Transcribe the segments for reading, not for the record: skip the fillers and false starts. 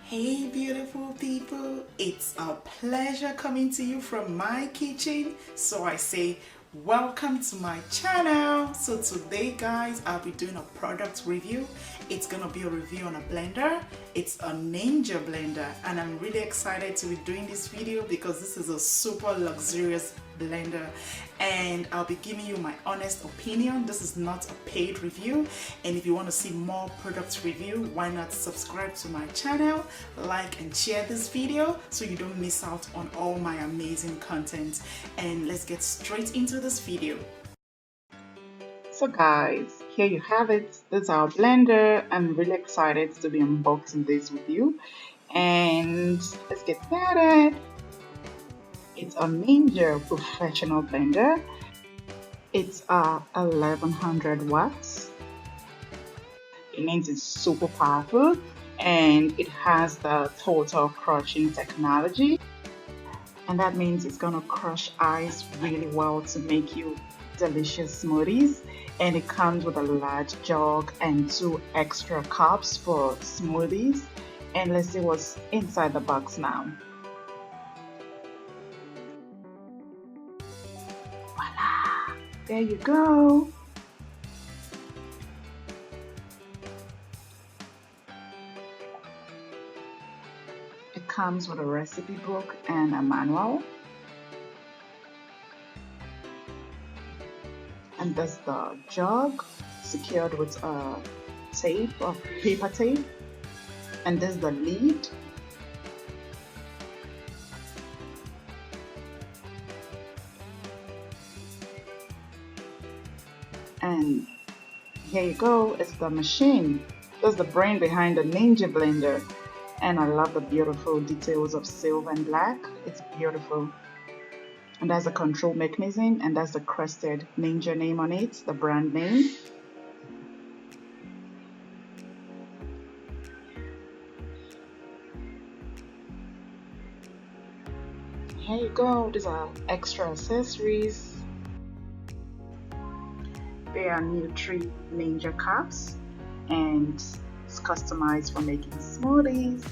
Hey beautiful people, it's a pleasure coming to you from my kitchen. So I say welcome to my channel. So today guys, I'll be doing a product review. It's gonna be a review on a blender. It's a Ninja blender and I'm really excited to be doing this video because this is a super luxurious blender and I'll be giving you my honest opinion. This is not a paid review, and if you want to see more product review, why not subscribe to my channel, like and share this video so you don't miss out on all my amazing content. And let's get straight into this video. So guys, here you have it. This is our blender. I'm really excited to be unboxing this with you, and let's get started. It's a Ninja professional blender. It's 1100 watts. It means it's super powerful and it has the total crushing technology. And that means it's gonna crush ice really well to make you delicious smoothies. And it comes with a large jug and 2 extra cups for smoothies. And let's see what's inside the box now. There you go. It comes with a recipe book and a manual. And there's the jug secured with a tape or paper tape. And there's the lid. And here you go, it's the machine. That's the brain behind the Ninja blender. And I love the beautiful details of silver and black. It's beautiful. And there's a control mechanism, and that's the crested Ninja name on it, the brand name. Here you go, these are extra accessories. They are Nutri Ninja cups, and it's customized for making smoothies.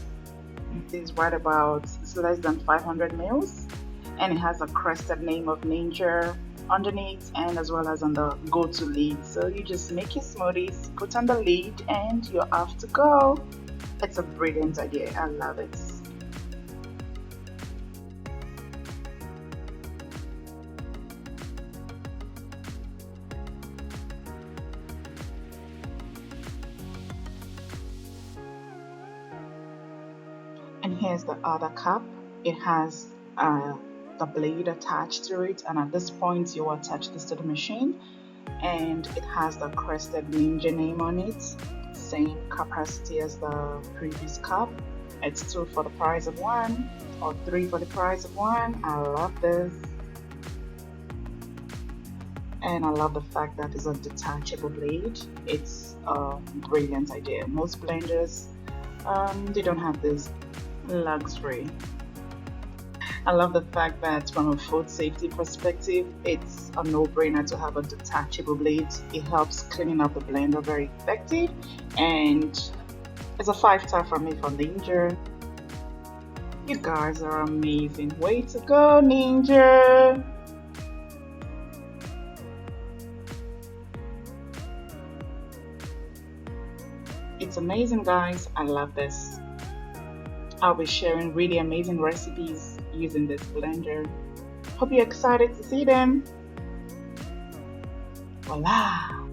It is right about, it's less than 500 mils, and it has a crested name of Ninja underneath and as well as on the go-to lid. So you just make your smoothies, put on the lid, and you're off to go. It's a brilliant idea. I love it. And here's the other cup. It has the blade attached to it, and at this point you attach this to the machine, and it has the crested Ninja name on it, same capacity as the previous cup. It's 2 for the price of 1, or 3 for the price of 1. I love this, and I love the fact that it's a detachable blade. It's a brilliant idea. Most blenders they don't have this luxury. I love the fact that from a food safety perspective, it's a no-brainer to have a detachable blade. It helps cleaning up the blender very effective, and it's a 5-star from me for Ninja. You guys are amazing. Way to go, Ninja! It's amazing, guys. I love this. I'll be sharing really amazing recipes using this blender. Hope you're excited to see them. Voila!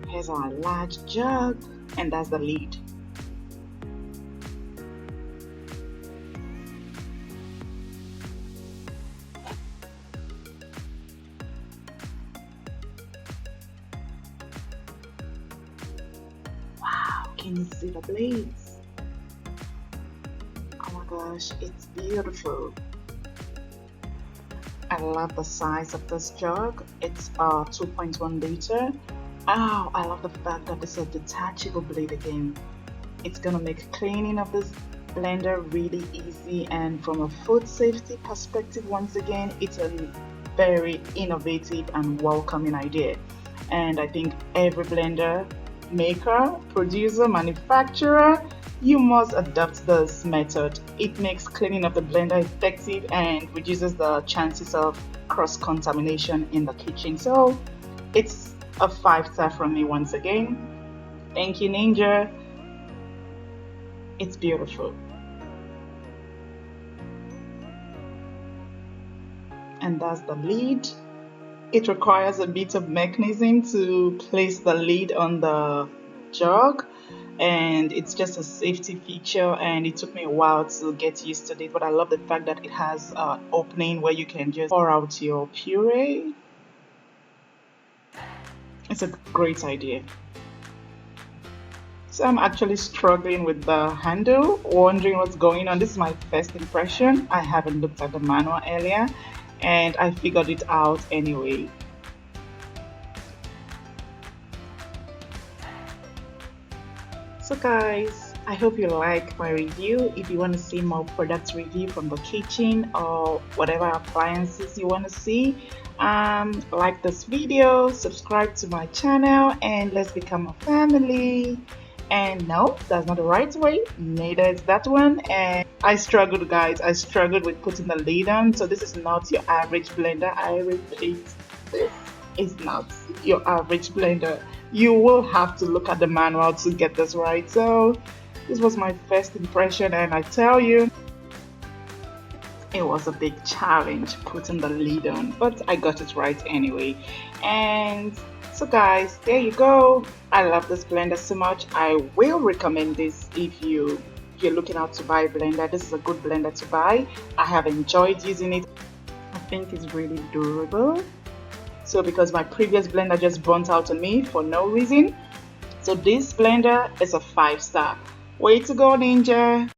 Here's our large jug, and that's the lid. Wow, can you see the blades? Gosh, it's beautiful. I love the size of this jug. It's 2.1 liter. Oh, I love the fact that it's a detachable blade again. It's gonna make cleaning of this blender really easy, and from a food safety perspective, once again, it's a very innovative and welcoming idea. And I think every blender maker, producer, manufacturer You must adopt this method. It makes cleaning of the blender effective and reduces the chances of cross-contamination in the kitchen. So it's a 5-star from me once again. Thank you, Ninja. It's beautiful. And that's the lid. It requires a bit of mechanism to place the lid on the jug, and it's just a safety feature, and it took me a while to get used to it, but I love the fact that it has an opening where you can just pour out your puree. It's a great idea. So I'm actually struggling with the handle, wondering what's going on. This is my first impression. I haven't looked at the manual earlier, and I figured it out anyway. So guys, I hope you like my review. If you want to see more product review from the kitchen or whatever appliances you want to see, like this video, subscribe to my channel, and let's become a family. And no, that's not the right way, neither is that one. And I struggled, guys. I struggled with putting the lid on. So this is not your average blender. I repeat, this is not your average blender. You will have to look at the manual to get this right. So this was my first impression, and I tell you, it was a big challenge putting the lid on, but I got it right anyway. And so guys, there you go. I love this blender so much. I will recommend this if you're looking out to buy a blender. This is a good blender to buy. I have enjoyed using it. I think it's really durable. So because my previous blender just burnt out on me for no reason. So this blender is a 5-star. Way to go, Ninja.